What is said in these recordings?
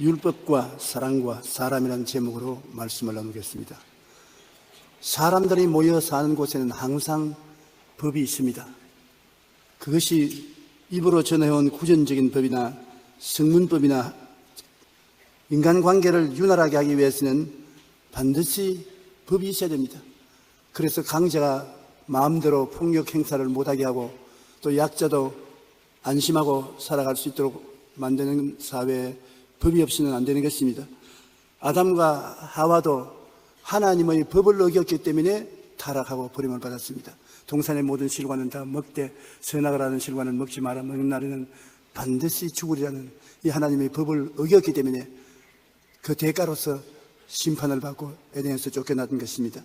율법과 사랑과 사람이라는 제목으로 말씀을 나누겠습니다. 사람들이 모여 사는 곳에는 항상 법이 있습니다. 그것이 입으로 전해온 구전적인 법이나 성문법이나 인간관계를 윤활하게 하기 위해서는 반드시 법이 있어야 됩니다. 그래서 강자가 마음대로 폭력 행사를 못하게 하고 또 약자도 안심하고 살아갈 수 있도록 만드는 사회에 법이 없이는 안 되는 것입니다. 아담과 하와도 하나님의 법을 어겼기 때문에 타락하고 버림을 받았습니다. 동산의 모든 실과는 다 먹되 선악을 하는 실과는 먹지 마라. 먹는 날에는 반드시 죽으리라는 이 하나님의 법을 어겼기 때문에 그 대가로서 심판을 받고 에덴에서 쫓겨났던 것입니다.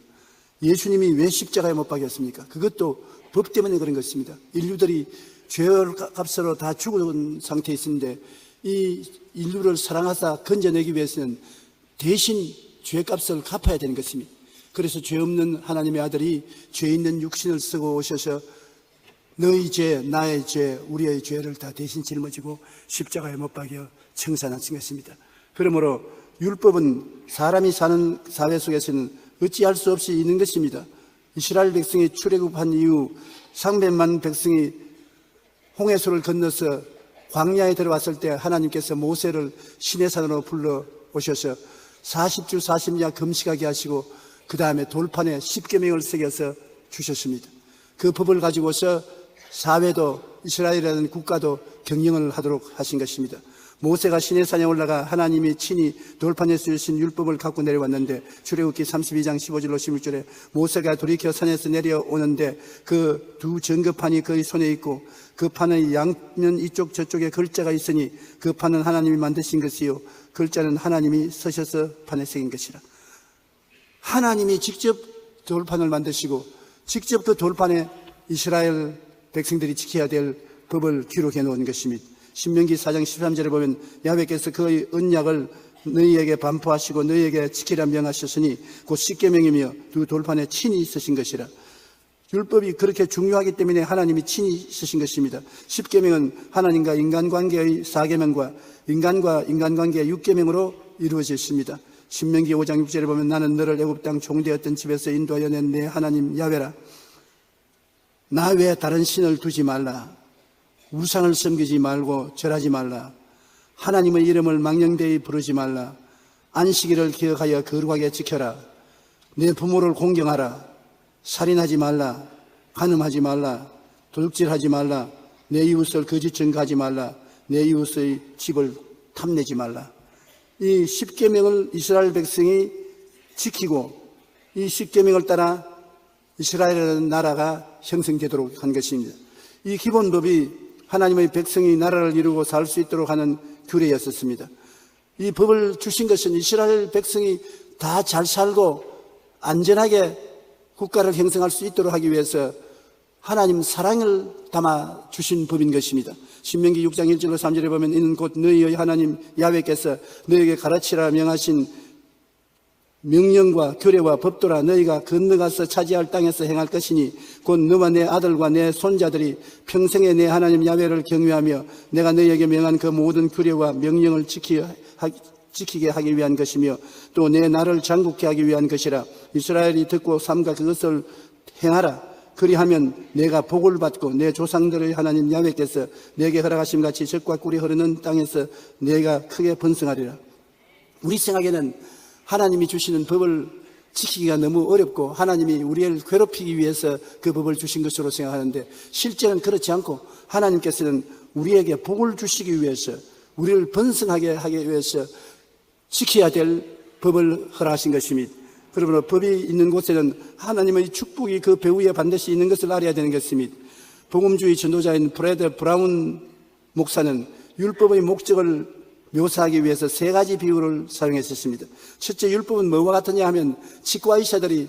예수님이 왜 십자가에 못 박혔습니까? 그것도 법 때문에 그런 것입니다. 인류들이 죄값으로 다 죽은 상태에 있는데 이 인류를 사랑하사 건져내기 위해서는 대신 죄값을 갚아야 되는 것입니다. 그래서 죄 없는 하나님의 아들이 죄 있는 육신을 쓰고 오셔서 너희 죄, 나의 죄, 우리의 죄를 다 대신 짊어지고 십자가에 못 박여 청산하신 것입니다. 그러므로 율법은 사람이 사는 사회 속에서는 어찌할 수 없이 있는 것입니다. 이스라엘 백성이 출애굽한 이후 300만 백성이 홍해수를 건너서 광야에 들어왔을 때 하나님께서 모세를 시내산으로 불러 오셔서 40주 40야 금식하게 하시고 그 다음에 돌판에 십계명을 새겨서 주셨습니다. 그 법을 가지고서 사회도 이스라엘이라는 국가도 경영을 하도록 하신 것입니다. 모세가 시내산에 올라가 하나님이 친히 돌판에 쓰신 율법을 갖고 내려왔는데 출애굽기 32장 15절로 16절에 모세가 돌이켜 산에서 내려오는데 그 두 증거판이 그의 손에 있고 그 판의 양면 이쪽 저쪽에 글자가 있으니 그 판은 하나님이 만드신 것이요 글자는 하나님이 쓰셔서 판에 새긴 것이라. 하나님이 직접 돌판을 만드시고 직접 그 돌판에 이스라엘 백성들이 지켜야 될 법을 기록해 놓은 것입니다. 신명기 4장 13절에 보면 야훼께서 그의 언약을 너희에게 반포하시고 너희에게 지키라 명하셨으니 곧 십계명이며 두 돌판에 친히 쓰신 것이라. 율법이 그렇게 중요하기 때문에 하나님이 친히 쓰신 것입니다. 십계명은 하나님과 인간관계의 4계명과 인간과 인간관계의 6계명으로 이루어져 있습니다. 신명기 5장 6절에 보면 나는 너를 애굽 땅 종되었던 집에서 인도하여 낸 내 하나님 야훼라. 나 외에 다른 신을 두지 말라. 우상을 섬기지 말고 절하지 말라. 하나님의 이름을 망령되이 부르지 말라. 안식일을 기억하여 거룩하게 지켜라. 내 부모를 공경하라. 살인하지 말라. 간음하지 말라. 도둑질하지 말라. 내 이웃을 거짓 증거하지 말라. 내 이웃의 집을 탐내지 말라. 이 십계명을 이스라엘 백성이 지키고 이 십계명을 따라 이스라엘이라는 나라가 형성되도록 한 것입니다. 이 기본법이 하나님의 백성이 나라를 이루고 살 수 있도록 하는 규례였었습니다. 이 법을 주신 것은 이스라엘 백성이 다 잘 살고 안전하게 국가를 형성할 수 있도록 하기 위해서 하나님 사랑을 담아 주신 법인 것입니다. 신명기 6장 1절로 3절에 보면 이는 곧 너희의 하나님 야훼께서 너희에게 가르치라 명하신 명령과 규례와 법도라. 너희가 건너가서 차지할 땅에서 행할 것이니 곧 너와 내 아들과 내 손자들이 평생에 내 하나님 야훼를 경외하며 내가 너희에게 명한 그 모든 규례와 명령을 지키게 하기 위한 것이며 또 내 나를 장국케 하기 위한 것이라. 이스라엘이 듣고 삼가 그것을 행하라. 그리하면 내가 복을 받고 내 조상들의 하나님 야훼께서 내게 허락하심 같이 젖과 꿀이 흐르는 땅에서 내가 크게 번성하리라. 우리 생각에는 하나님이 주시는 법을 지키기가 너무 어렵고 하나님이 우리를 괴롭히기 위해서 그 법을 주신 것으로 생각하는데 실제는 그렇지 않고 하나님께서는 우리에게 복을 주시기 위해서 우리를 번성하게 하기 위해서 지켜야 될 법을 허락하신 것입니다. 그러므로 법이 있는 곳에는 하나님의 축복이 그 배후에 반드시 있는 것을 알아야 되는 것입니다. 복음주의 전도자인 브래드 브라운 목사는 율법의 목적을 묘사하기 위해서 세 가지 비유를 사용했었습니다. 첫째, 율법은 뭐와 같으냐 하면 치과 의사들이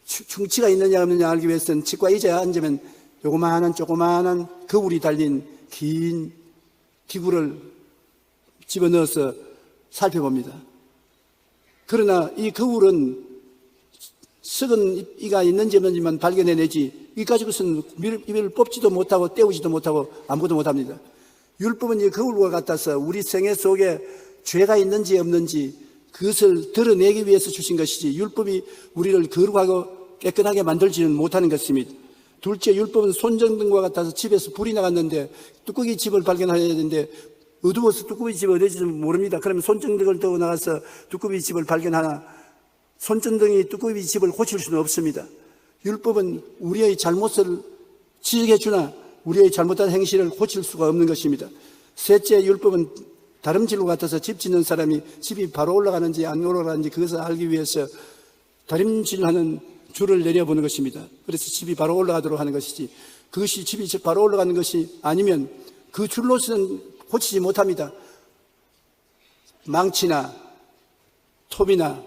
충치가 있느냐 없느냐 알기 위해서는 치과 의자에 앉으면 조그마한 거울이 달린 긴 기구를 집어넣어서 살펴봅니다. 그러나 이 거울은 썩은 이가 있는지 없는지만 발견해내지 이 가지고서는 입을 뽑지도 못하고 떼우지도 못하고 아무것도 못합니다. 율법은 이 거울과 같아서 우리 생애 속에 죄가 있는지 없는지 그것을 드러내기 위해서 주신 것이지 율법이 우리를 거룩하고 깨끗하게 만들지는 못하는 것입니다. 둘째, 율법은 손전등과 같아서 집에서 불이 나갔는데 뚜껑이 집을 발견해야 되는데 어두워서 뚜껑이 집이 어디인지 모릅니다. 그러면 손전등을 들고 나가서 뚜껑이 집을 발견하나 손전등이 뚜껑이 집을 고칠 수는 없습니다. 율법은 우리의 잘못을 지적해 주나 우리의 잘못한 행실을 고칠 수가 없는 것입니다. 셋째, 율법은 다림질로 같아서 집 짓는 사람이 집이 바로 올라가는지 안 올라가는지 그것을 알기 위해서 다림질하는 줄을 내려보는 것입니다. 그래서 집이 바로 올라가도록 하는 것이지 그것이 집이 바로 올라가는 것이 아니면 그 줄로서는 고치지 못합니다. 망치나 톱이나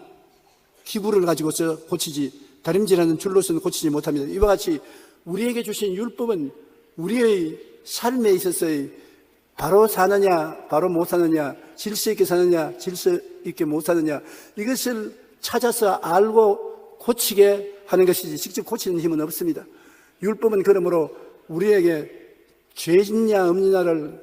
기구를 가지고서 고치지 다림질하는 줄로서는 고치지 못합니다. 이와 같이 우리에게 주신 율법은 우리의 삶에 있어서의 바로 사느냐 바로 못 사느냐 질서 있게 사느냐 질서 있게 못 사느냐 이것을 찾아서 알고 고치게 하는 것이지 직접 고치는 힘은 없습니다. 율법은 그러므로 우리에게 죄 있냐 없느냐를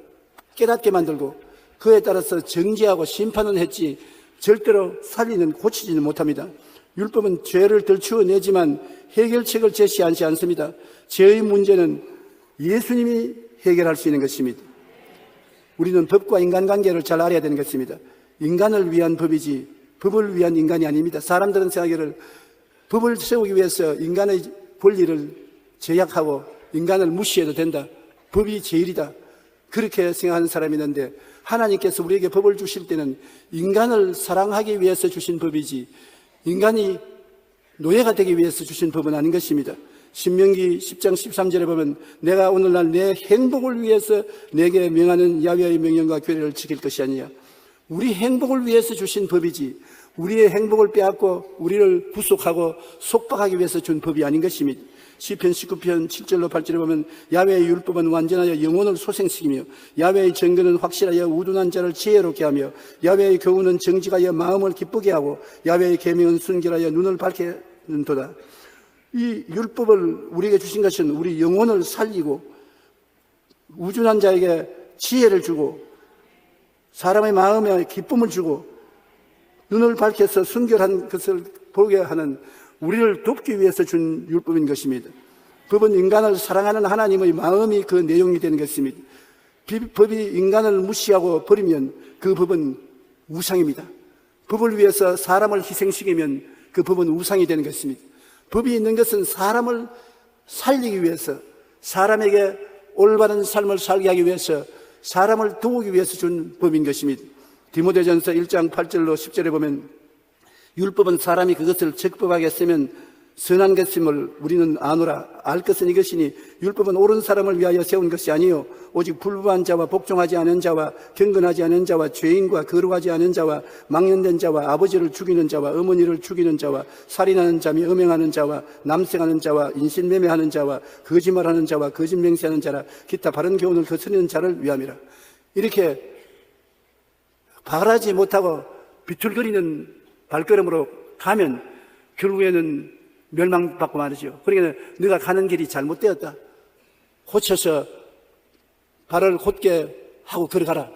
깨닫게 만들고 그에 따라서 정죄하고 심판은 했지 절대로 살리는 고치지는 못합니다. 율법은 죄를 덜추어내지만 해결책을 제시하지 않습니다. 죄의 문제는 예수님이 해결할 수 있는 것입니다. 우리는 법과 인간관계를 잘 알아야 되는 것입니다. 인간을 위한 법이지 법을 위한 인간이 아닙니다. 사람들은 생각하기를 법을 세우기 위해서 인간의 권리를 제약하고 인간을 무시해도 된다. 법이 제일이다. 그렇게 생각하는 사람이 있는데 하나님께서 우리에게 법을 주실 때는 인간을 사랑하기 위해서 주신 법이지 인간이 노예가 되기 위해서 주신 법은 아닌 것입니다. 신명기 10장 13절에 보면 내가 오늘날 내 행복을 위해서 내게 명하는 야훼의 명령과 규례를 지킬 것이 아니냐. 우리 행복을 위해서 주신 법이지 우리의 행복을 빼앗고 우리를 구속하고 속박하기 위해서 준 법이 아닌 것입니다. 시편 19편 7절로 8절에 보면 야훼의 율법은 완전하여 영혼을 소생시키며 야훼의 정근은 확실하여 우둔한 자를 지혜롭게 하며 야훼의 교훈은 정직하여 마음을 기쁘게 하고 야훼의 계명은 순결하여 눈을 밝게 하는도다. 이 율법을 우리에게 주신 것은 우리 영혼을 살리고 우둔한 자에게 지혜를 주고 사람의 마음에 기쁨을 주고 눈을 밝혀서 순결한 것을 보게 하는 우리를 돕기 위해서 준 율법인 것입니다. 법은 인간을 사랑하는 하나님의 마음이 그 내용이 되는 것입니다. 법이 인간을 무시하고 버리면 그 법은 우상입니다. 법을 위해서 사람을 희생시키면 그 법은 우상이 되는 것입니다. 법이 있는 것은 사람을 살리기 위해서 사람에게 올바른 삶을 살게 하기 위해서 사람을 도우기 위해서 준 법인 것입니다. 디모데전서 1장 8절로 10절에 보면 율법은 사람이 그것을 적법하게 쓰면 선한 것임을 우리는 아노라. 알 것은 이것이니 율법은 옳은 사람을 위하여 세운 것이 아니요 오직 불법한 자와 복종하지 않은 자와 경건하지 않은 자와 죄인과 거룩하지 않은 자와 망령된 자와 아버지를 죽이는 자와 어머니를 죽이는 자와 살인하는 자며 음행하는 자와 남색하는 자와 인신매매하는 자와 거짓말하는 자와 거짓 맹세하는 자라 기타 바른 교훈을 거스르는 자를 위함이라. 이렇게 바라지 못하고 비틀거리는 발걸음으로 가면 결국에는 멸망받고 말이죠. 그러니까 네가 가는 길이 잘못되었다. 고쳐서 발을 곧게 하고 걸어가라.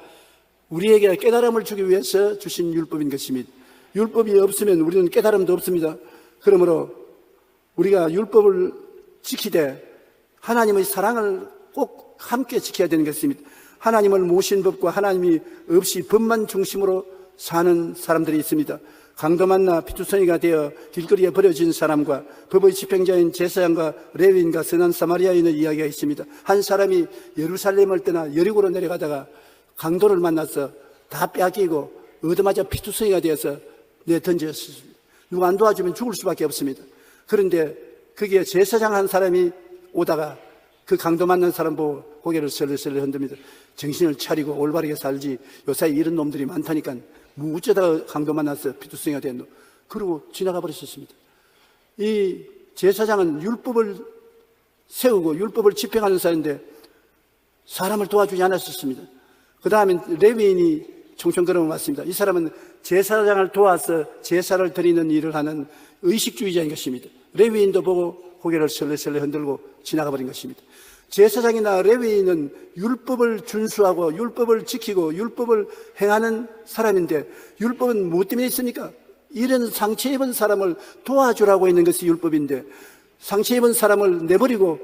우리에게 깨달음을 주기 위해서 주신 율법인 것입니다. 율법이 없으면 우리는 깨달음도 없습니다. 그러므로 우리가 율법을 지키되 하나님의 사랑을 꼭 함께 지켜야 되는 것입니다. 하나님을 모신 법과 하나님이 없이 법만 중심으로 사는 사람들이 있습니다. 강도 만나 피투성이가 되어 길거리에 버려진 사람과 법의 집행자인 제사장과 레위인과 선한 사마리아인의 이야기가 있습니다. 한 사람이 예루살렘을 떠나 여리고로 내려가다가 강도를 만나서 다 빼앗기고 얻어맞아 피투성이가 되어서 내던졌습니다. 누가 안 도와주면 죽을 수밖에 없습니다. 그런데 거기에 제사장 한 사람이 오다가 그 강도 만난 사람 보고 고개를 설레설레 흔듭니다. 정신을 차리고 올바르게 살지 요사이 이런 놈들이 많다니까 뭐 어쩌다가 강도 만나서 피투성이가 됐노. 그러고 지나가 버렸었습니다. 이 제사장은 율법을 세우고 율법을 집행하는 사람인데 사람을 도와주지 않았었습니다. 그 다음에 레위인이 총총 걸어온 것 같습니다. 이 사람은 제사장을 도와서 제사를 드리는 일을 하는 의식주의자인 것입니다. 레위인도 보고 고개를 설레설레 흔들고 지나가 버린 것입니다. 제사장이나 레위인은 율법을 준수하고 율법을 지키고 율법을 행하는 사람인데 율법은 무엇 때문에 있습니까? 이런 상처 입은 사람을 도와주라고 있는 것이 율법인데 상처 입은 사람을 내버리고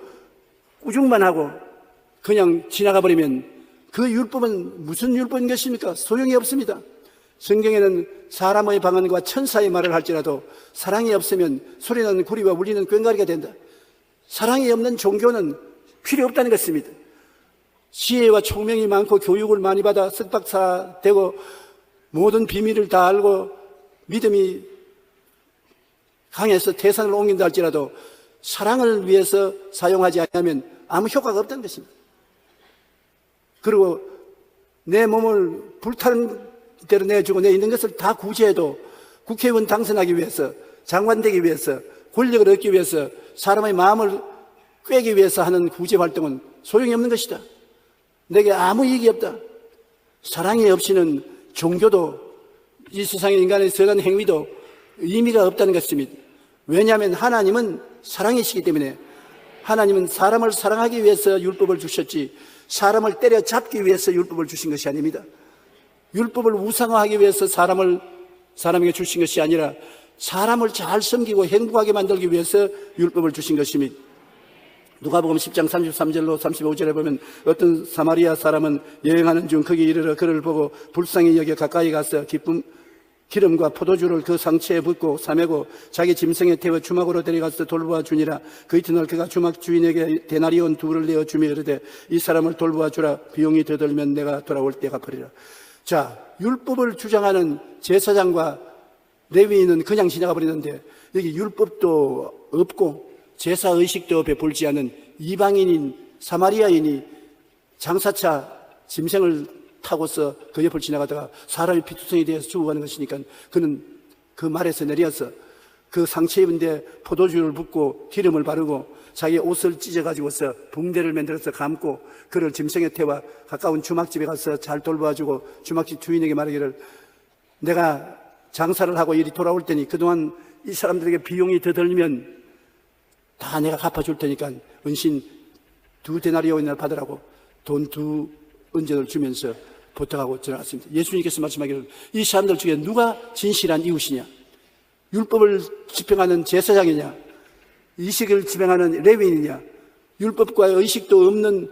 꾸중만 하고 그냥 지나가 버리면 그 율법은 무슨 율법인 것입니까? 소용이 없습니다. 성경에는 사람의 방언과 천사의 말을 할지라도 사랑이 없으면 소리나는 구리와 울리는 꽹과리가 된다. 사랑이 없는 종교는 필요 없다는 것입니다. 지혜와 총명이 많고 교육을 많이 받아 석박사 되고 모든 비밀을 다 알고 믿음이 강해서 태산을 옮긴다 할지라도 사랑을 위해서 사용하지 않으면 아무 효과가 없다는 것입니다. 그리고 내 몸을 불타는 대로 내주고 내 있는 것을 다 구제해도 국회의원 당선하기 위해서, 장관 되기 위해서, 권력을 얻기 위해서, 사람의 마음을 꿰기 위해서 하는 구제 활동은 소용이 없는 것이다. 내게 아무 이익이 없다. 사랑이 없이는 종교도 이 세상의 인간의 선한 행위도 의미가 없다는 것입니다. 왜냐하면 하나님은 사랑이시기 때문에 하나님은 사람을 사랑하기 위해서 율법을 주셨지 사람을 때려잡기 위해서 율법을 주신 것이 아닙니다. 율법을 우상화하기 위해서 사람에게 주신 것이 아니라 사람을 잘 섬기고 행복하게 만들기 위해서 율법을 주신 것입니다. 누가복음 10장 33절로 35절에 보면 어떤 사마리아 사람은 여행하는 중 거기 이르러 그를 보고 불쌍히 여겨 가까이 가서 기름과 포도주를 그 상처에 붓고 사매고 자기 짐승에 태워 주막으로 데려가서 돌보아 주니라. 그 이튿날 그가 주막 주인에게 데나리온 2를 내어 주며 이르되 이 사람을 돌보아 주라. 비용이 더 들면 내가 돌아올 때 갚으리라. 자, 율법을 주장하는 제사장과 레위인은 그냥 지나가 버리는데 여기 율법도 없고 제사의식도 베풀지 않은 이방인인 사마리아인이 장사차 짐승을 타고서 그 옆을 지나가다가 사람이 피투성이 되어서 죽어가는 것이니까 그는 그 말에서 내려서 그 상처 입은 데 포도주를 붓고 기름을 바르고 자기 옷을 찢어가지고서 붕대를 만들어서 감고 그를 짐승에 태워 가까운 주막집에 가서 잘 돌봐주고 주막집 주인에게 말하기를 내가 장사를 하고 이리 돌아올 테니 그동안 이 사람들에게 비용이 더 들면 다 내가 갚아줄 테니까 은신 2데나리온을 받으라고 돈 2은전을 주면서 부탁하고 들어갔습니다. 예수님께서 말씀하기를 이 사람들 중에 누가 진실한 이웃이냐? 율법을 집행하는 제사장이냐? 의식을 집행하는 레위인이냐? 율법과 의식도 없는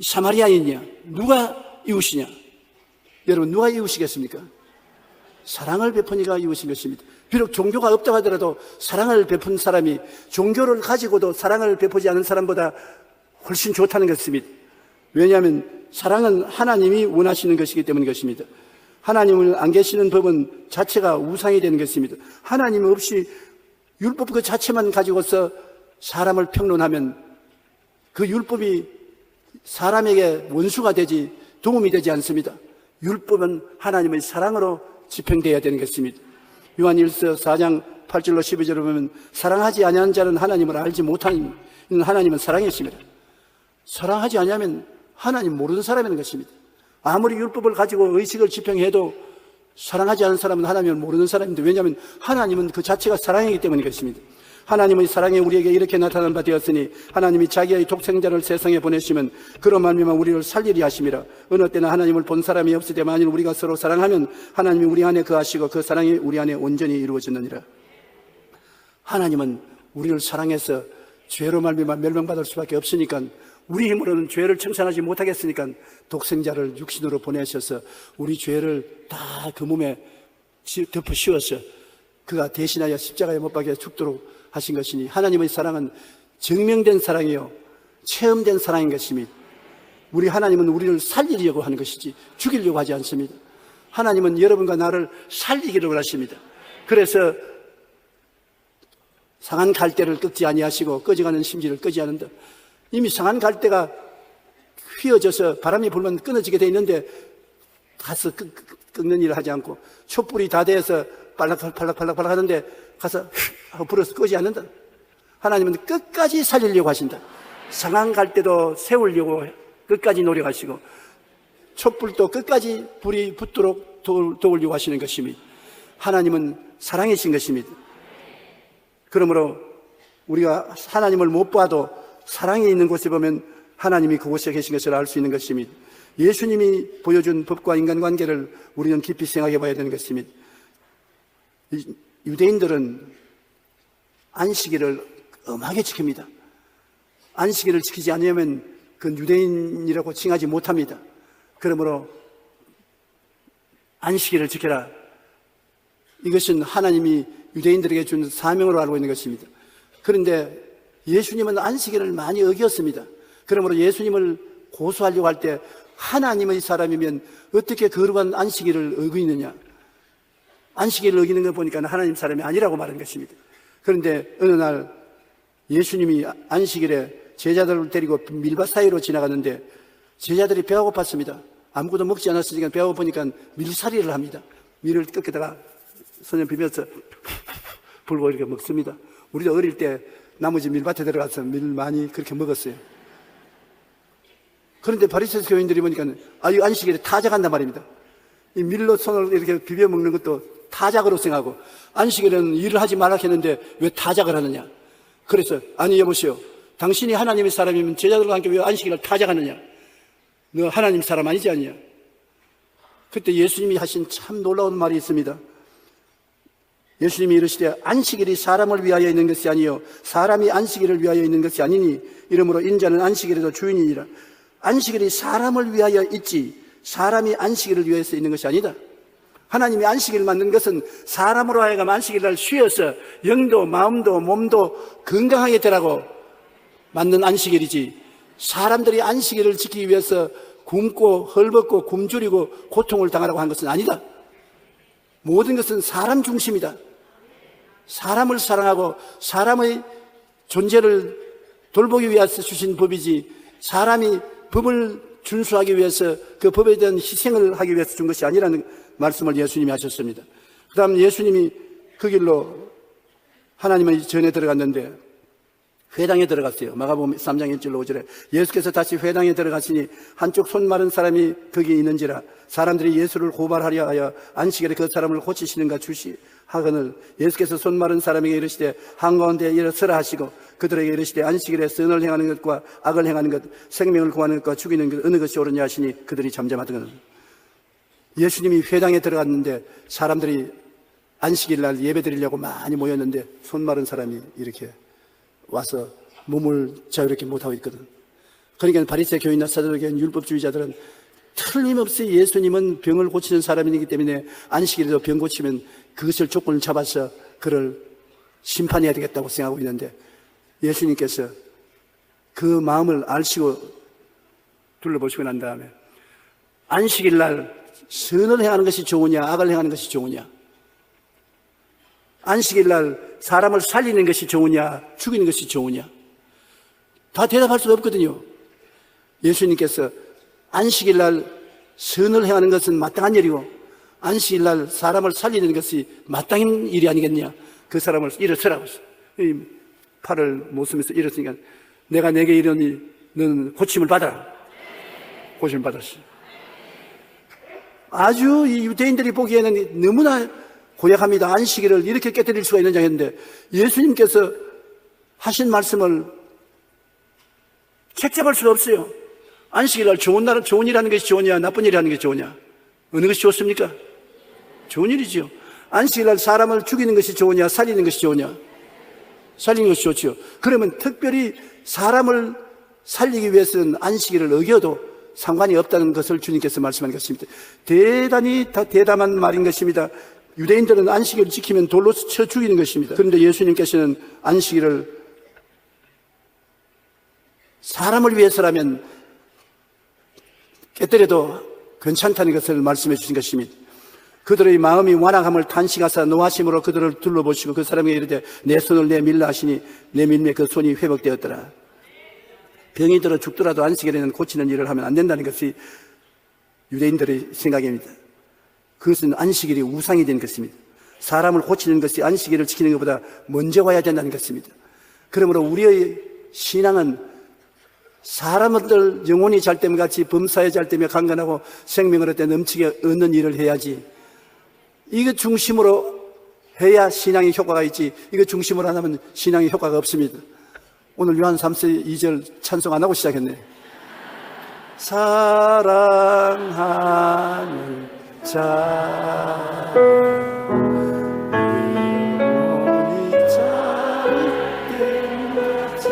사마리아인이냐? 누가 이웃이냐? 여러분 누가 이웃이겠습니까? 사랑을 베푸니가 이웃인 것입니다. 비록 종교가 없다고 하더라도 사랑을 베푼 사람이 종교를 가지고도 사랑을 베푸지 않은 사람보다 훨씬 좋다는 것입니다. 왜냐하면 사랑은 하나님이 원하시는 것이기 때문인 것입니다. 하나님을 안 계시는 법은 자체가 우상이 되는 것입니다. 하나님 없이 율법 그 자체만 가지고서 사람을 평론하면 그 율법이 사람에게 원수가 되지 도움이 되지 않습니다. 율법은 하나님의 사랑으로 집행되어야 되는 것입니다. 요한일서 4장 8절로 12절을 보면 사랑하지 아니하는 자는 하나님을 알지 못하는 하나님은 사랑이십니다. 사랑하지 아니하면 하나님 모르는 사람이라는 것입니다. 아무리 율법을 가지고 의식을 집행해도 사랑하지 않은 사람은 하나님을 모르는 사람인데 왜냐하면 하나님은 그 자체가 사랑이기 때문인 것입니다. 하나님의 사랑이 우리에게 이렇게 나타난 바 되었으니 하나님이 자기의 독생자를 세상에 보내시면 그로 말미암아 우리를 살리리 하심이라. 어느 때나 하나님을 본 사람이 없을 때 만일 우리가 서로 사랑하면 하나님이 우리 안에 거하시고 그 사랑이 우리 안에 온전히 이루어졌느니라. 하나님은 우리를 사랑해서 죄로 말미암아 멸망받을 수밖에 없으니까 우리 힘으로는 죄를 청산하지 못하겠으니까 독생자를 육신으로 보내셔서 우리 죄를 다 그 몸에 덮어 씌워서 그가 대신하여 십자가에 못 박혀 죽도록 하신 것이니 하나님의 사랑은 증명된 사랑이요 체험된 사랑인 것입니다. 우리 하나님은 우리를 살리려고 하는 것이지 죽이려고 하지 않습니다. 하나님은 여러분과 나를 살리기를 원하십니다. 그래서 상한 갈대를 꺾지 아니하시고 꺼져가는 심지를 끄지 않는다. 이미 상한 갈대가 휘어져서 바람이 불면 끊어지게 돼 있는데 가서 꺾는 일을 하지 않고 촛불이 다 되어서 팔락팔락 하는데 가서 하고 불어서 끄지 않는다. 하나님은 끝까지 살리려고 하신다. 상한 갈대도 세우려고 끝까지 노력하시고 촛불도 끝까지 불이 붙도록 도우려고 하시는 것입니다. 하나님은 사랑이신 것입니다. 그러므로 우리가 하나님을 못 봐도 사랑이 있는 곳에 보면 하나님이 그곳에 계신 것을 알 수 있는 것입니다. 예수님이 보여준 법과 인간관계를 우리는 깊이 생각해 봐야 되는 것입니다. 유대인들은 안식일을 엄하게 지킵니다. 안식일을 지키지 않으면 그 유대인이라고 칭하지 못합니다. 그러므로 안식일을 지켜라. 이것은 하나님이 유대인들에게 준 사명으로 알고 있는 것입니다. 그런데 예수님은 안식일을 많이 어겼습니다. 그러므로 예수님을 고소하려고 할 때 하나님의 사람이면 어떻게 거룩한 안식일을 어기느냐. 안식일을 어기는 걸 보니까 하나님 사람이 아니라고 말한 것입니다. 그런데 어느 날 예수님이 안식일에 제자들을 데리고 밀밭 사이로 지나갔는데 제자들이 배가 고팠습니다. 아무것도 먹지 않았으니까 배가 고프니까 밀살이를 합니다. 밀을 뜯기다가 손에 비벼서 불고 이렇게 먹습니다. 우리도 어릴 때 나머지 밀밭에 들어가서 밀 많이 그렇게 먹었어요. 그런데 바리새인 교인들이 보니까 이 안식일에 타작한단 말입니다. 이 밀로 손을 이렇게 비벼 먹는 것도 타작으로 생각하고 안식일에는 일을 하지 말라 했는데 왜 타작을 하느냐. 그래서 아니 여보시오, 당신이 하나님의 사람이면 제자들과 함께 왜 안식일을 타작하느냐. 너 하나님 사람 아니지 않냐. 그때 예수님이 하신 참 놀라운 말이 있습니다. 예수님이 이르시되 안식일이 사람을 위하여 있는 것이 아니요 사람이 안식일을 위하여 있는 것이 아니니 이러므로 인자는 안식일에도 주인이니라. 안식일이 사람을 위하여 있지 사람이 안식일을 위해서 있는 것이 아니다. 하나님이 안식일을 만든 것은 사람으로 하여금 안식일을 쉬어서 영도 마음도 몸도 건강하게 되라고 만든 안식일이지 사람들이 안식일을 지키기 위해서 굶고 헐벗고 굶주리고 고통을 당하라고 한 것은 아니다. 모든 것은 사람 중심이다. 사람을 사랑하고 사람의 존재를 돌보기 위해서 주신 법이지 사람이 법을 준수하기 위해서 그 법에 대한 희생을 하기 위해서 준 것이 아니라는 말씀을 예수님이 하셨습니다. 그 다음 예수님이 그 길로 하나님의 전에 들어갔는데 회당에 들어갔어요. 마가복음 3장 1절로 5절에 예수께서 다시 회당에 들어가시니 한쪽 손 마른 사람이 거기 있는지라 사람들이 예수를 고발하려 하여 안식일에 그 사람을 고치시는가 주시하거늘 예수께서 손 마른 사람에게 이르시되 한가운데 일어서라 하시고 그들에게 이르시되 안식일에 선을 행하는 것과 악을 행하는 것 생명을 구하는 것과 죽이는 것 어느 것이 옳으냐 하시니 그들이 잠잠하더거늘. 예수님이 회당에 들어갔는데 사람들이 안식일 날 예배 드리려고 많이 모였는데 손 마른 사람이 이렇게 와서 몸을 자유롭게 못하고 있거든. 그러니까 바리새 교인이나 사두개인 율법주의자들은 틀림없이 예수님은 병을 고치는 사람이기 때문에 안식일에도 병 고치면 그것을 조건을 잡아서 그를 심판해야 되겠다고 생각하고 있는데 예수님께서 그 마음을 알시고 둘러보시고 난 다음에 안식일 날 선을 행하는 것이 좋으냐 악을 행하는 것이 좋으냐, 안식일 날 사람을 살리는 것이 좋으냐 죽이는 것이 좋으냐 다 대답할 수 없거든요. 예수님께서 안식일 날 선을 행하는 것은 마땅한 일이고 안식일 날 사람을 살리는 것이 마땅한 일이 아니겠냐. 그 사람을 일어서라고 했어요. 팔을 못 쓰면서 일어서니까 내가 내게 이르니 너는 고침을 받아라. 고침을 받았어요. 아주 이 유대인들이 보기에는 너무나 고약합니다. 안식일을 이렇게 깨뜨릴 수가 있느냐 했는데 예수님께서 하신 말씀을 책잡을 수가 없어요. 안식일 날 좋은 일 하는 것이 좋으냐 나쁜 일 하는 것이 좋으냐, 어느 것이 좋습니까? 좋은 일이지요. 안식일 날 사람을 죽이는 것이 좋으냐 살리는 것이 좋으냐, 살리는 것이 좋지요. 그러면 특별히 사람을 살리기 위해서는 안식일을 어겨도 상관이 없다는 것을 주님께서 말씀한 것입니다. 대단히 대담한 말인 것입니다. 유대인들은 안식일을 지키면 돌로 쳐 죽이는 것입니다. 그런데 예수님께서는 안식일을 사람을 위해서라면 깨뜨려도 괜찮다는 것을 말씀해 주신 것입니다. 그들의 마음이 완악함을 탄식하사 노하심으로 그들을 둘러보시고 그 사람에게 이르되 내 손을 내밀라 하시니 내밀매 그 손이 회복되었더라. 병이 들어 죽더라도 안식일에는 고치는 일을 하면 안 된다는 것이 유대인들의 생각입니다. 그것은 안식일이 우상이 된 것입니다. 사람을 고치는 것이 안식일을 지키는 것보다 먼저 와야 된다는 것입니다. 그러므로 우리의 신앙은 사람들 영혼이 잘 때면 같이 범사에 잘 때면 강건하고 생명을 얻되 넘치게 얻는 일을 해야지, 이거 중심으로 해야 신앙의 효과가 있지 이거 중심으로 안 하면 신앙의 효과가 없습니다. 오늘 요한 3서 2절 찬송 안 하고 시작했네. 사랑하는 자 영원히 잘때까지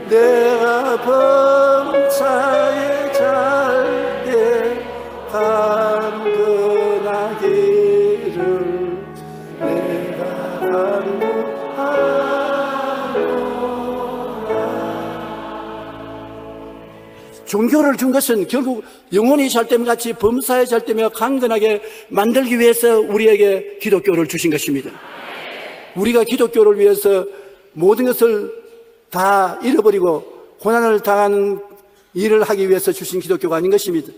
내가 범사에 잘때 강건하기를 내가 간구하노라. 종교를 준 것은 결국 영혼이 잘됨 같이 범사에 잘되며 강건하게 만들기 위해서 우리에게 기독교를 주신 것입니다. 우리가 기독교를 위해서 모든 것을 다 잃어버리고 고난을 당하는 일을 하기 위해서 주신 기독교가 아닌 것입니다.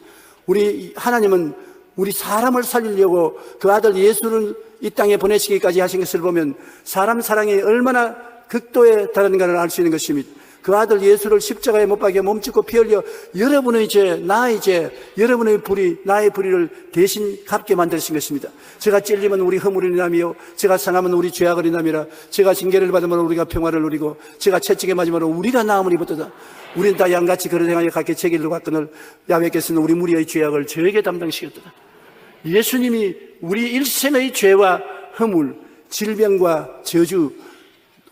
우리 하나님은 우리 사람을 살리려고 그 아들 예수를 이 땅에 보내시기까지 하신 것을 보면 사람 사랑이 얼마나 극도에 달하는가를 알 수 있는 것입니다. 그 아들 예수를 십자가에 못 박여 몸짓고 피 흘려 여러분의 죄, 나의 죄, 여러분의 불의, 나의 불의를 대신 갚게 만드신 것입니다. 제가 찔리면 우리 허물을 인함이요, 제가 상하면 우리 죄악을 인함이라. 제가 징계를 받으면 우리가 평화를 누리고, 제가 채찍에 맞으면 우리가 나음을 입었도다. 우리는 다 양같이 그를 행하여 각기 책임을 받거늘 야훼께서는 우리 무리의 죄악을 저에게 담당시켰도다. 예수님이 우리 일생의 죄와 허물, 질병과 저주,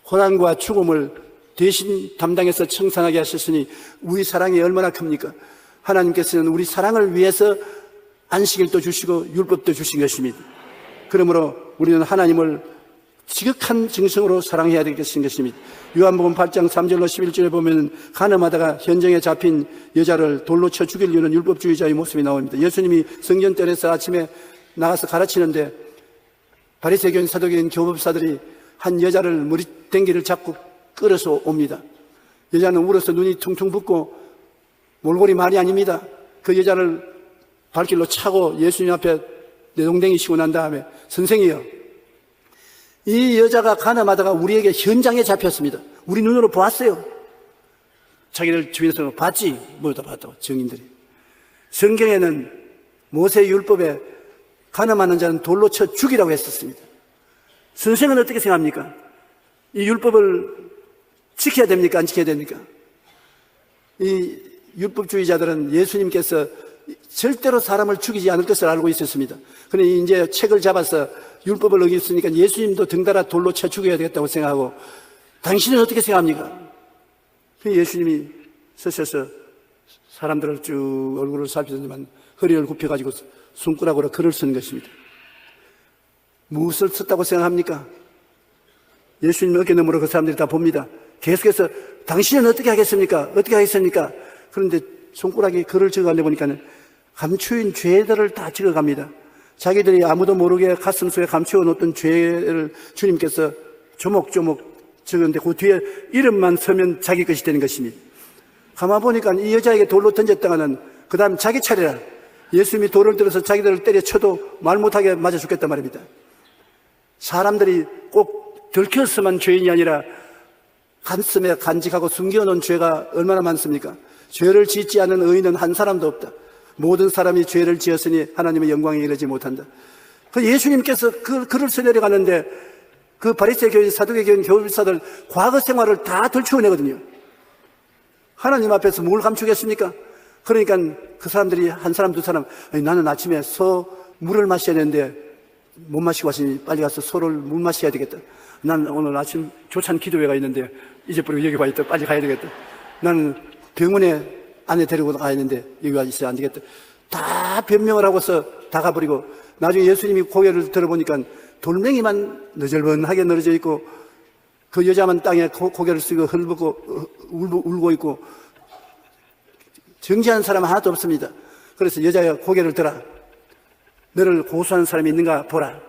고난과 죽음을 대신 담당해서 청산하게 하셨으니 우리 사랑이 얼마나 큽니까? 하나님께서는 우리 사랑을 위해서 안식일도 주시고 율법도 주신 것입니다. 그러므로 우리는 하나님을 지극한 정성으로 사랑해야 되겠는 것입니다. 요한복음 8장 3절로 11절에 보면 간음하다가 현장에 잡힌 여자를 돌로 쳐 죽이려는 율법주의자의 모습이 나옵니다. 예수님이 성전뜰에서 아침에 나가서 가르치는데 바리새교인 사두개인 교법사들이 한 여자를 머리땡기를 잡고 끌어서 옵니다. 여자는 울어서 눈이 퉁퉁 붓고 몰골이 말이 아닙니다. 그 여자를 발길로 차고 예수님 앞에 내동댕이 치고 난 다음에 선생이요, 이 여자가 간음하다가 우리에게 현장에 잡혔습니다. 우리 눈으로 보았어요. 자기들 주위에서 봤지? 뭐다 봤다고 증인들이. 성경에는 모세 율법에 간음하는 자는 돌로 쳐 죽이라고 했었습니다. 선생은 어떻게 생각합니까? 이 율법을 지켜야 됩니까? 안 지켜야 됩니까? 이 율법주의자들은 예수님께서 절대로 사람을 죽이지 않을 것을 알고 있었습니다. 그런데 이제 책을 잡아서 율법을 어겼으니까 예수님도 등달아 돌로 쳐 죽여야 되겠다고 생각하고, 당신은 어떻게 생각합니까? 예수님이 서셔서 사람들을 쭉 얼굴을 살피더니만 허리를 굽혀가지고 손가락으로 글을 쓰는 것입니다. 무엇을 썼다고 생각합니까? 예수님 어깨 너머로 그 사람들이 다 봅니다. 계속해서 당신은 어떻게 하겠습니까? 어떻게 하겠습니까? 그런데 손가락에 글을 적어가는데 보니까 감추인 죄들을 다 적어갑니다. 자기들이 아무도 모르게 가슴속에 감추어 놓던 죄를 주님께서 조목조목 적었는데 그 뒤에 이름만 서면 자기 것이 되는 것입니다. 가만 보니까 이 여자에게 돌로 던졌다가는 그 다음 자기 차례라. 예수님이 돌을 들어서 자기들을 때려쳐도 말 못하게 맞아 죽겠단 말입니다. 사람들이 꼭 들켰으면 죄인이 아니라 가슴에 간직하고 숨겨놓은 죄가 얼마나 많습니까? 죄를 짓지 않은 의인은 한 사람도 없다. 모든 사람이 죄를 지었으니 하나님의 영광에 이르지 못한다. 그 예수님께서 그 글을 써내려가는데 그 바리새교인, 사두개교인, 교법사들 과거 생활을 다 들추어내거든요. 하나님 앞에서 뭘 감추겠습니까? 그러니까 그 사람들이 한 사람 두 사람, 나는 아침에 물을 마셔야 되는데 못 마시고 왔으니 빨리 가서 소를 물 마셔야 되겠다. 나는 오늘 아침 조찬 기도회가 있는데 이제부터 여기 와 있다. 빨리 가야 되겠다. 나는 병원에 안에 데리고 가야 되는데 여기 와 있어야 안 되겠다. 다 변명을 하고서 다 가버리고 나중에 예수님이 고개를 들어보니까 돌멩이만 너절번하게 늘어져 있고 그 여자만 땅에 고개를 쓰고 헐벗고 울고 있고 정지한 사람 하나도 없습니다. 그래서 여자가 고개를 들어 너를 고소하는 사람이 있는가 보라.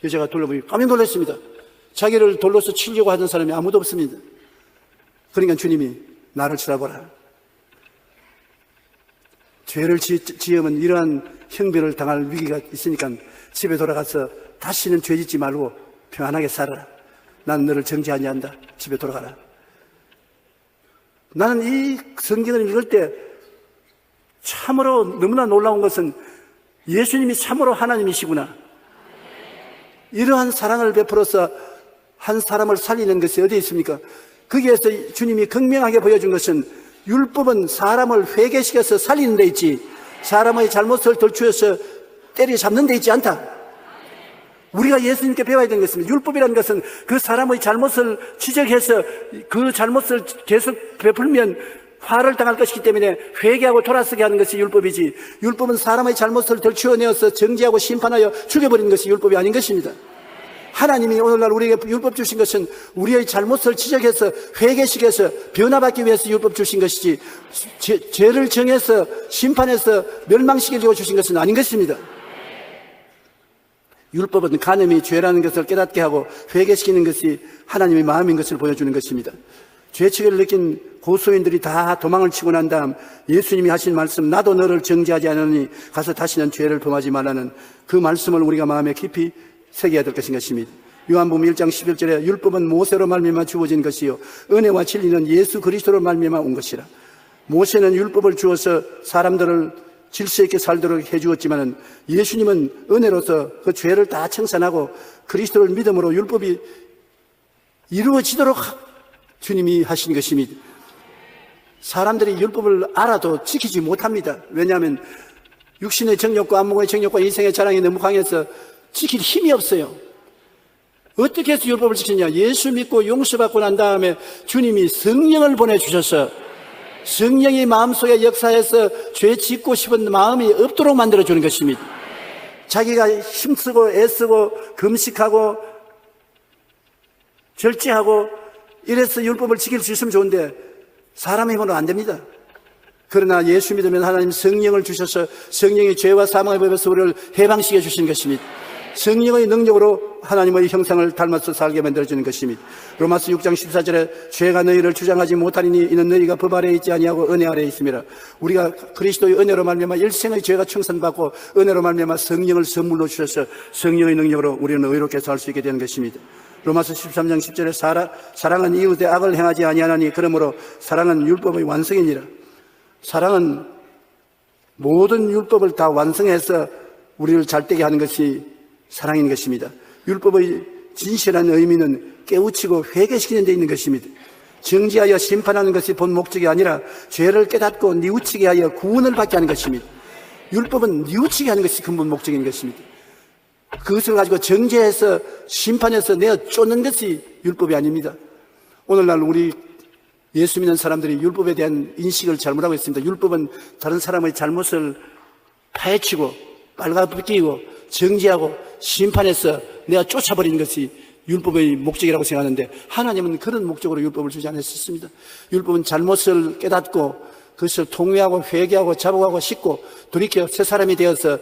여자가 둘러보니 깜짝 놀랐습니다. 자기를 돌로서 치려고 하던 사람이 아무도 없습니다. 그러니까 주님이 나를 쳐다보라. 죄를 지으면 이러한 형벌을 당할 위기가 있으니까 집에 돌아가서 다시는 죄 짓지 말고 평안하게 살아라. 나는 너를 정죄하지 않는다. 집에 돌아가라. 나는 이 성경을 읽을 때 참으로 너무나 놀라운 것은 예수님이 참으로 하나님이시구나. 이러한 사랑을 베풀어서 한 사람을 살리는 것이 어디 있습니까? 거기에서 주님이 극명하게 보여준 것은 율법은 사람을 회개시켜서 살리는 데 있지 사람의 잘못을 덜추어서 때려잡는 데 있지 않다. 우리가 예수님께 배워야 되는 것입니다. 율법이라는 것은 그 사람의 잘못을 지적해서 그 잘못을 계속 베풀면 화를 당할 것이기 때문에 회개하고 돌아서게 하는 것이 율법이지, 율법은 사람의 잘못을 덜추어내어서 정죄하고 심판하여 죽여버리는 것이 율법이 아닌 것입니다. 하나님이 오늘날 우리에게 율법 주신 것은 우리의 잘못을 지적해서 회개시켜서 변화받기 위해서 율법 주신 것이지 죄를 정해서 심판해서 멸망시키려고 주신 것은 아닌 것입니다. 율법은 간음이 죄라는 것을 깨닫게 하고 회개시키는 것이 하나님의 마음인 것을 보여주는 것입니다. 죄책을 느낀 고소인들이 다 도망을 치고 난 다음 예수님이 하신 말씀, 나도 너를 정죄하지 않으니 가서 다시는 죄를 범하지 말라는 그 말씀을 우리가 마음에 깊이 새겨야 될 것입니다. 요한복음 1장 11절에 율법은 모세로 말미암아 주어진 것이요 은혜와 진리는 예수 그리스도로 말미암아 온 것이라. 모세는 율법을 주어서 사람들을 질서 있게 살도록 해주었지만 예수님은 은혜로서 그 죄를 다 청산하고 그리스도를 믿음으로 율법이 이루어지도록 주님이 하신 것입니다. 사람들이 율법을 알아도 지키지 못합니다. 왜냐하면 육신의 정욕과 안목의 정욕과 인생의 자랑이 너무 강해서 지킬 힘이 없어요. 어떻게 해서 율법을 지키냐? 예수 믿고 용서받고 난 다음에 주님이 성령을 보내주셔서 성령이 마음속에 역사해서 죄 짓고 싶은 마음이 없도록 만들어주는 것입니다. 자기가 힘쓰고 애쓰고 금식하고 절제하고 이래서 율법을 지킬 수 있으면 좋은데 사람의 힘으로는 안 됩니다. 그러나 예수 믿으면 하나님 성령을 주셔서 성령이 죄와 사망의 법에서 우리를 해방시켜 주시는 것입니다. 성령의 능력으로 하나님의 형상을 닮아서 살게 만들어주는 것입니다. 로마서 6장 14절에 죄가 너희를 주장하지 못하리니 이는 너희가 법 아래에 있지 아니하고 은혜 아래에 있음이라. 우리가 그리스도의 은혜로 말미암아 일생의 죄가 청산받고 은혜로 말미암아 성령을 선물로 주셔서 성령의 능력으로 우리는 의롭게 살 수 있게 되는 것입니다. 로마서 13장 10절에 사랑은 이웃의 악을 행하지 아니하나니 그러므로 사랑은 율법의 완성이니라. 사랑은 모든 율법을 다 완성해서 우리를 잘되게 하는 것이 사랑인 것입니다. 율법의 진실한 의미는 깨우치고 회개시키는 데 있는 것입니다. 정지하여 심판하는 것이 본 목적이 아니라 죄를 깨닫고 뉘우치게 하여 구원을 받게 하는 것입니다. 율법은 뉘우치게 하는 것이 근본 목적인 것입니다. 그것을 가지고 정죄해서 심판해서 내어 쫓는 것이 율법이 아닙니다. 오늘날 우리 예수 믿는 사람들이 율법에 대한 인식을 잘못하고 있습니다. 율법은 다른 사람의 잘못을 파헤치고 빨가벗기고 정죄하고 심판해서 내가 쫓아버리는 것이 율법의 목적이라고 생각하는데 하나님은 그런 목적으로 율법을 주지 않았습니다. 율법은 잘못을 깨닫고 그것을 통회하고 회개하고 자복하고 씻고 돌이켜 새 사람이 되어서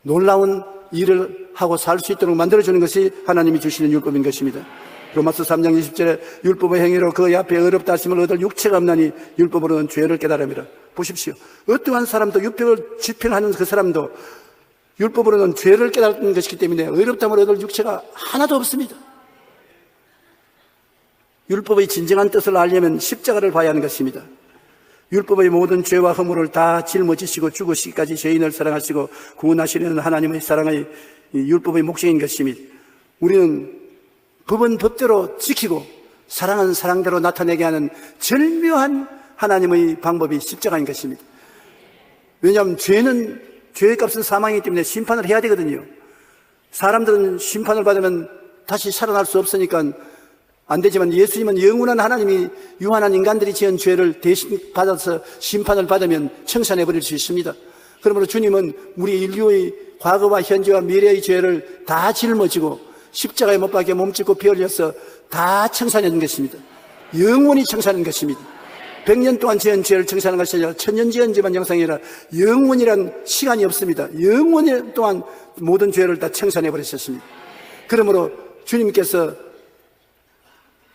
놀라운 일을 하고 살 수 있도록 만들어주는 것이 하나님이 주시는 율법인 것입니다. 로마서 3장 20절에 율법의 행위로 그 앞에 어렵다 하심을 얻을 육체가 없나니 율법으로는 죄를 깨달음이라. 보십시오. 어떠한 사람도 율법을 집행하는 그 사람도 율법으로는 죄를 깨닫는 것이기 때문에 의롭다함을 얻을 육체가 하나도 없습니다. 율법의 진정한 뜻을 알려면 십자가를 봐야 하는 것입니다. 율법의 모든 죄와 허물을 다 짊어지시고 죽으시기까지 죄인을 사랑하시고 구원하시려는 하나님의 사랑의 율법의 목적인 것입니다. 우리는 법은 법대로 지키고 사랑은 사랑대로 나타내게 하는 절묘한 하나님의 방법이 십자가인 것입니다. 왜냐하면 죄의 값은 사망이기 때문에 심판을 해야 되거든요. 사람들은 심판을 받으면 다시 살아날 수 없으니까 안 되지만 예수님은 영원한 하나님이 유한한 인간들이 지은 죄를 대신 받아서 심판을 받으면 청산해 버릴 수 있습니다. 그러므로 주님은 우리 인류의 과거와 현재와 미래의 죄를 다 짊어지고 십자가에 못 박혀 몸짓고 피 흘려서 다 청산해 준 것입니다. 영원히 청산한 것입니다. 100년 동안 지은 죄를 청산하는 것이 아니라 1000년 지은 죄만 영상이 아니라 영원이란 시간이 없습니다. 영원 동안 모든 죄를 다 청산해 버리셨습니다. 그러므로 주님께서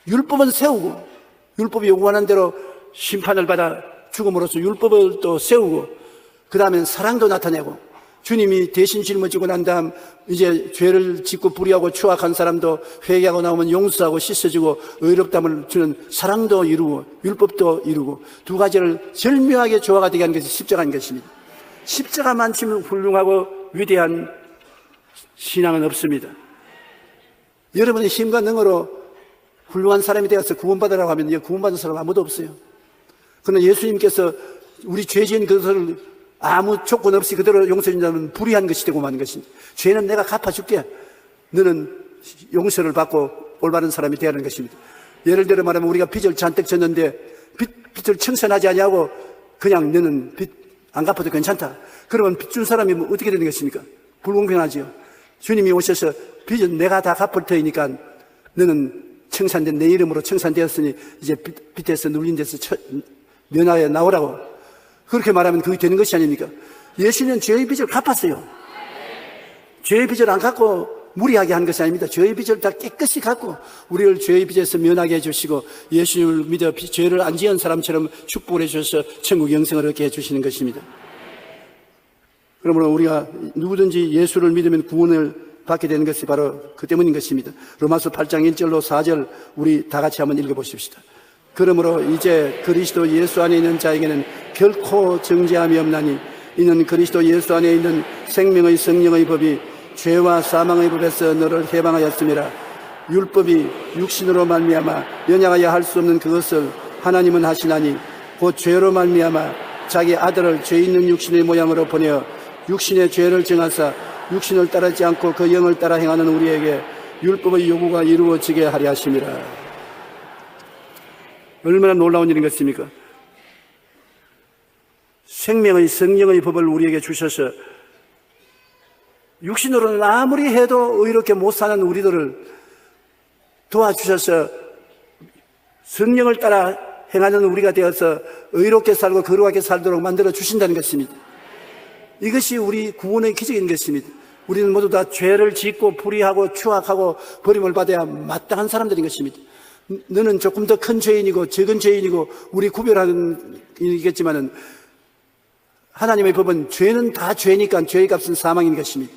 율법은 세우고 율법이 요구하는 대로 심판을 받아 죽음으로써 율법을 또 세우고 그 다음엔 사랑도 나타내고 주님이 대신 짊어지고 난 다음 이제 죄를 짓고 불의하고 추악한 사람도 회개하고 나오면 용서하고 씻어주고 의롭다함을 주는 사랑도 이루고 율법도 이루고 두 가지를 절묘하게 조화가 되게 하는 것이 십자가인 것입니다. 십자가만큼 훌륭하고 위대한 신앙은 없습니다. 여러분의 힘과 능으로 훌륭한 사람이 되어서 구원받으라고 하면 구원받은 사람 아무도 없어요. 그러나 예수님께서 우리 죄 지은 그것을 아무 조건 없이 그대로 용서해 준다면 불의한 것이 되고 마는 것입니다. 죄는 내가 갚아줄게. 너는 용서를 받고 올바른 사람이 되라는 것입니다. 예를 들어 말하면 우리가 빚을 잔뜩 졌는데 빚을 청산하지 아니하고 그냥 너는 빚 안 갚아도 괜찮다. 그러면 빚 준 사람이 어떻게 되는 것입니까? 불공평하지요. 주님이 오셔서 빚은 내가 다 갚을 테니까 너는 청산된 내 이름으로 청산되었으니 이제 빚에서 눌린 데서 면하여 나오라고. 그렇게 말하면 그게 되는 것이 아닙니까? 예수는 죄의 빚을 갚았어요. 죄의 빚을 안 갚고 무리하게 한 것이 아닙니다. 죄의 빚을 다 깨끗이 갚고 우리를 죄의 빚에서 면하게 해주시고 예수님을 믿어 죄를 안 지은 사람처럼 축복을 해주셔서 천국 영생을 얻게 해주시는 것입니다. 그러므로 우리가 누구든지 예수를 믿으면 구원을 받게 되는 것이 바로 그 때문인 것입니다. 로마서 8장 1절로 4절 우리 다 같이 한번 읽어보십시다. 그러므로 이제 그리스도 예수 안에 있는 자에게는 결코 정죄함이 없나니 이는 그리스도 예수 안에 있는 생명의 성령의 법이 죄와 사망의 법에서 너를 해방하였음이라. 율법이 육신으로 말미암아 연약하여 할 수 없는 그것을 하나님은 하시나니 곧 죄로 말미암아 자기 아들을 죄 있는 육신의 모양으로 보내어 육신의 죄를 정하사 육신을 따르지 않고 그 영을 따라 행하는 우리에게 율법의 요구가 이루어지게 하려 하심이라. 얼마나 놀라운 일인 것입니까? 생명의 성령의 법을 우리에게 주셔서 육신으로는 아무리 해도 의롭게 못 사는 우리들을 도와주셔서 성령을 따라 행하는 우리가 되어서 의롭게 살고 거룩하게 살도록 만들어 주신다는 것입니다. 이것이 우리 구원의 기적인 것입니다. 우리는 모두 다 죄를 짓고 불의하고 추악하고 버림을 받아야 마땅한 사람들인 것입니다. 너는 조금 더 큰 죄인이고 적은 죄인이고 우리 구별하는 이겠지만은 하나님의 법은 죄는 다 죄니까 죄의 값은 사망인 것입니다.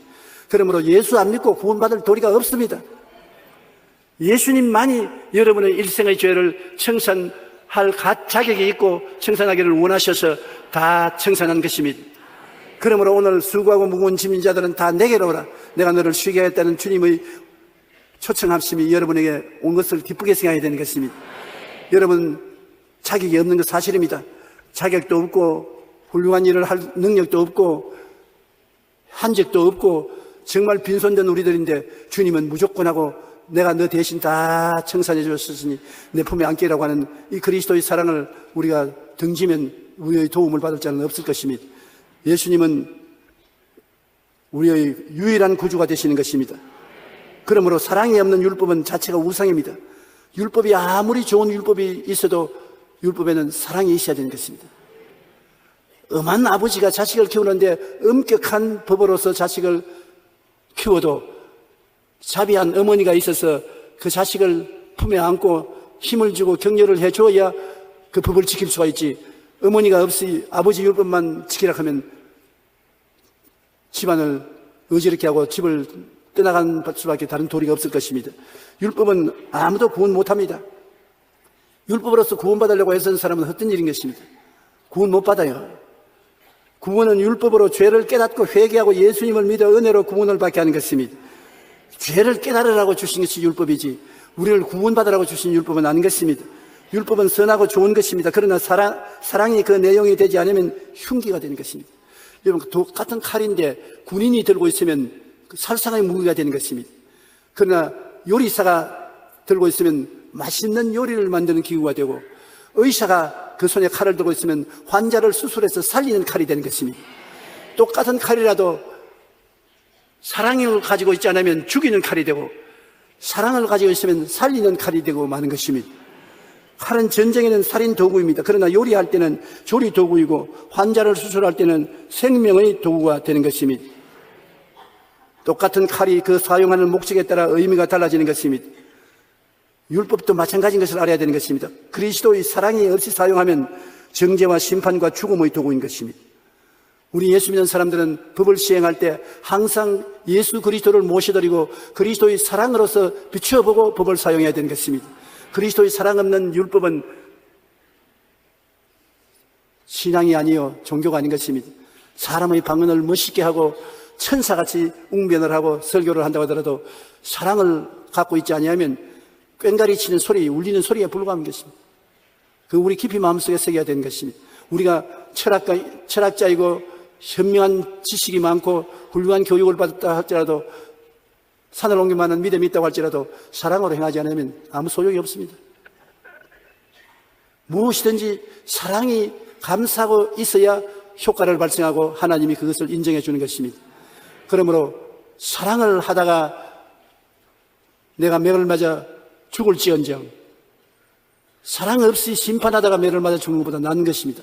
그러므로 예수 안 믿고 구원받을 도리가 없습니다. 예수님만이 여러분의 일생의 죄를 청산할 자격이 있고 청산하기를 원하셔서 다 청산한 것입니다. 그러므로 오늘 수고하고 무거운 짐진 자들은 다 내게로 오라. 내가 너를 쉬게 하겠다는 주님의 초청함심이 여러분에게 온 것을 기쁘게 생각해야 되는 것입니다. 여러분 자격이 없는 것 사실입니다. 자격도 없고 훌륭한 일을 할 능력도 없고 한 적도 없고 정말 빈손된 우리들인데 주님은 무조건 하고 내가 너 대신 다 청산해 주셨으니 내 품에 안기라고 하는 이 그리스도의 사랑을 우리가 등지면 우리의 도움을 받을 자는 없을 것입니다. 예수님은 우리의 유일한 구주가 되시는 것입니다. 그러므로 사랑이 없는 율법은 자체가 우상입니다. 율법이 아무리 좋은 율법이 있어도 율법에는 사랑이 있어야 되는 것입니다. 엄한 아버지가 자식을 키우는데 엄격한 법으로서 자식을 키워도 자비한 어머니가 있어서 그 자식을 품에 안고 힘을 주고 격려를 해줘야 그 법을 지킬 수가 있지. 어머니가 없이 아버지 율법만 지키라 하면 집안을 어지럽게 하고 집을 떠나간 수밖에 다른 도리가 없을 것입니다. 율법은 아무도 구원 못합니다. 율법으로서 구원받으려고 애쓰는 사람은 헛된 일인 것입니다. 구원 못 받아요. 구원은 율법으로 죄를 깨닫고 회개하고 예수님을 믿어 은혜로 구원을 받게 하는 것입니다. 죄를 깨달으라고 주신 것이 율법이지 우리를 구원받으라고 주신 율법은 아닌 것입니다. 율법은 선하고 좋은 것입니다. 그러나 사랑이 그 내용이 되지 않으면 흉기가 되는 것입니다. 여러분 똑같은 칼인데 군인이 들고 있으면 살상의 무기가 되는 것입니다. 그러나 요리사가 들고 있으면 맛있는 요리를 만드는 기구가 되고 의사가 그 손에 칼을 들고 있으면 환자를 수술해서 살리는 칼이 되는 것입니다. 똑같은 칼이라도 사랑을 가지고 있지 않으면 죽이는 칼이 되고 사랑을 가지고 있으면 살리는 칼이 되고 마는 것입니다. 칼은 전쟁에는 살인 도구입니다. 그러나 요리할 때는 조리 도구이고 환자를 수술할 때는 생명의 도구가 되는 것입니다. 똑같은 칼이 그 사용하는 목적에 따라 의미가 달라지는 것입니다. 율법도 마찬가지인 것을 알아야 되는 것입니다. 그리스도의 사랑이 없이 사용하면 정죄와 심판과 죽음의 도구인 것입니다. 우리 예수 믿는 사람들은 법을 시행할 때 항상 예수 그리스도를 모셔드리고 그리스도의 사랑으로서 비추어보고 법을 사용해야 되는 것입니다. 그리스도의 사랑 없는 율법은 신앙이 아니요 종교가 아닌 것입니다. 사람의 방언을 멋있게 하고 천사같이 웅변을 하고 설교를 한다고 하더라도 사랑을 갖고 있지 아니하면 꽹가리 치는 소리, 울리는 소리에 불과한 것입니다. 그 우리 깊이 마음속에 새겨야 되는 것입니다. 우리가 철학자이고 현명한 지식이 많고 훌륭한 교육을 받았다 할지라도 산을 옮길 만한 믿음이 있다고 할지라도 사랑으로 행하지 않으면 아무 소용이 없습니다. 무엇이든지 사랑이 감싸고 있어야 효과를 발생하고 하나님이 그것을 인정해 주는 것입니다. 그러므로 사랑을 하다가 내가 매를 맞아 죽을지언정 사랑 없이 심판하다가 매를 맞아 죽는 것보다 나은 것입니다.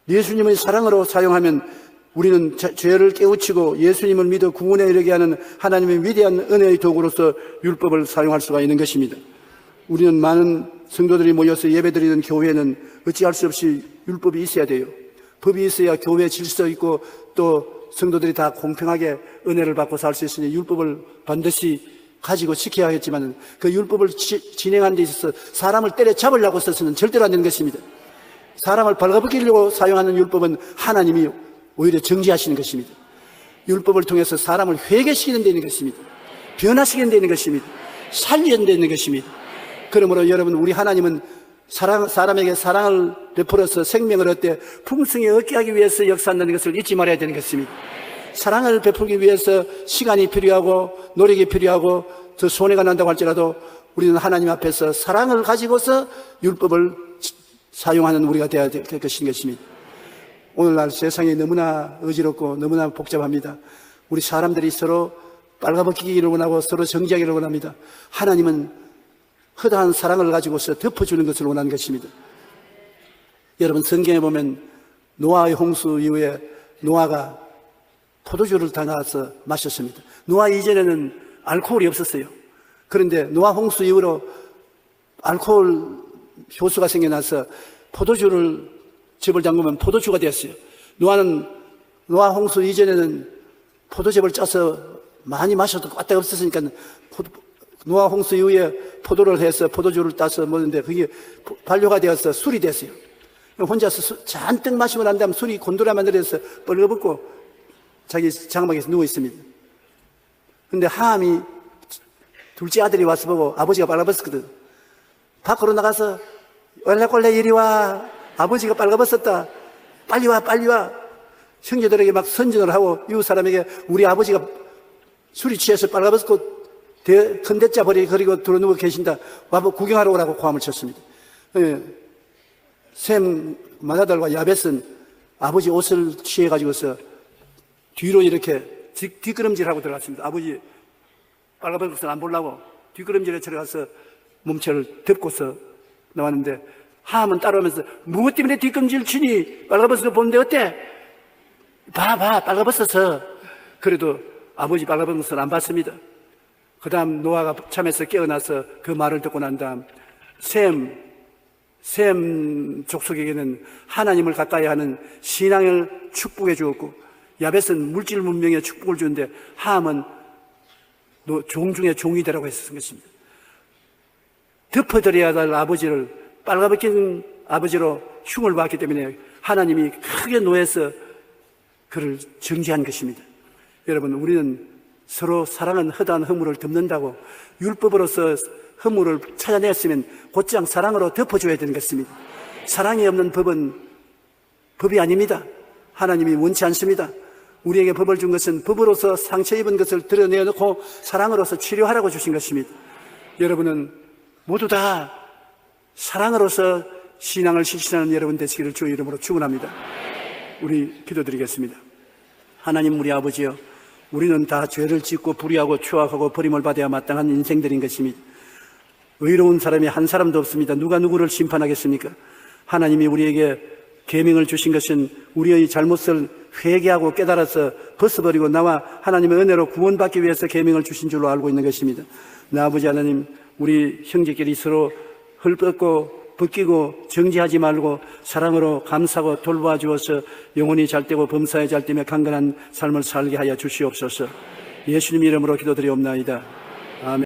예수님의 사랑으로 사용하면 우리는 죄를 깨우치고 예수님을 믿어 구원에 이르게 하는 하나님의 위대한 은혜의 도구로서 율법을 사용할 수가 있는 것입니다. 우리는 많은 성도들이 모여서 예배드리는 교회는 어찌할 수 없이 율법이 있어야 돼요. 법이 있어야 교회 질서 있고 또 성도들이 다 공평하게 은혜를 받고 살 수 있으니 율법을 반드시 가지고 지켜야겠지만 그 율법을 진행하는 데 있어서 사람을 때려잡으려고 써서는 절대로 안 되는 것입니다. 사람을 발가벗기려고 사용하는 율법은 하나님이 오히려 정죄하시는 것입니다. 율법을 통해서 사람을 회개시키는 데 있는 것입니다. 변화시키는 데 있는 것입니다. 살리는 데 있는 것입니다. 그러므로 여러분, 우리 하나님은 사람에게 사랑을 베풀어서 생명을 얻되 풍성히 얻게 하기 위해서 역사한다는 것을 잊지 말아야 되는 것입니다. 사랑을 베풀기 위해서 시간이 필요하고 노력이 필요하고 더 손해가 난다고 할지라도 우리는 하나님 앞에서 사랑을 가지고서 율법을 사용하는 우리가 되어야 될 것입니다. 오늘날 세상이 너무나 어지럽고 너무나 복잡합니다. 우리 사람들이 서로 빨가벗기기를 원하고 서로 정지하기를 원합니다. 하나님은 허다한 사랑을 가지고서 덮어주는 것을 원하는 것입니다. 여러분, 성경에 보면 노아의 홍수 이후에 노아가 포도주를 담아서 마셨습니다. 노아 이전에는 알코올이 없었어요. 그런데 노아 홍수 이후로 알코올 효수가 생겨나서 포도주를 즙을 담그면 포도주가 되었어요. 노아 홍수 이전에는 포도즙을 짜서 많이 마셔도 까딱 없었으니까 노아 홍수 이후에 포도를 해서 포도주를 따서 먹는데 그게 반료가 되어서 술이 됐어요. 혼자서 잔뜩 마시고 난 다음 술이 곤드라 만들어서 뻘거벗고 자기 장막에서 누워 있습니다. 근데 함이 둘째 아들이 와서 보고 아버지가 빨가벗었거든. 밖으로 나가서 얼레꼴레 이리 와. 아버지가 빨가벗었다. 빨리 와, 빨리 와. 형제들에게 막 선전을 하고 이웃 사람에게 우리 아버지가 술이 취해서 빨가벗고 큰 대자 버리고 들어누워 계신다. 와보 구경하러 오라고 고함을 쳤습니다. 셈 마다달과 야벳은 아버지 옷을 취해가지고서 뒤로 이렇게 뒷걸음질하고 들어갔습니다. 아버지 빨가벗고서 안 보려고 뒷걸음질에 들어가서 몸체를 덮고서 나왔는데 함은 따라오면서 무엇 때문에 뒷걸음질 치니? 빨가벗어서 보는데 어때? 봐 빨가벗어서. 그래도 아버지 빨가벗은 것을 안 봤습니다. 그 다음 노아가 잠에서 깨어나서 그 말을 듣고 난 다음 셈 족속에게는 하나님을 가까이 하는 신앙을 축복해 주었고 야벳은 물질 문명의 축복을 주는데 함은 종 중에 종이 되라고 했었던 것입니다. 덮어드려야 할 아버지를 빨가벗긴 아버지로 흉을 봤기 때문에 하나님이 크게 노해서 그를 정죄한 것입니다. 여러분, 우리는 서로 사랑은 허다한 허물을 덮는다고 율법으로서 허물을 찾아냈으면 곧장 사랑으로 덮어줘야 되는 것입니다. 사랑이 없는 법은 법이 아닙니다. 하나님이 원치 않습니다. 우리에게 법을 준 것은 법으로서 상처 입은 것을 드러내놓고 사랑으로서 치료하라고 주신 것입니다. 여러분은 모두 다 사랑으로서 신앙을 실천하는 여러분 되시기를 주의 이름으로 축원합니다. 우리 기도드리겠습니다. 하나님, 우리 아버지여, 우리는 다 죄를 짓고 불의하고 추악하고 버림을 받아야 마땅한 인생들인 것입니다. 의로운 사람이 한 사람도 없습니다. 누가 누구를 심판하겠습니까? 하나님이 우리에게 계명을 주신 것은 우리의 잘못을 회개하고 깨달아서 벗어버리고 나와 하나님의 은혜로 구원받기 위해서 계명을 주신 줄로 알고 있는 것입니다. 나 아버지 하나님, 우리 형제끼리 서로 헐벗고 벗기고 정지하지 말고 사랑으로 감싸고 돌보아 주어서 영혼이 잘되고 범사에 잘되며 강건한 삶을 살게 하여 주시옵소서. 예수님 이름으로 기도드리옵나이다.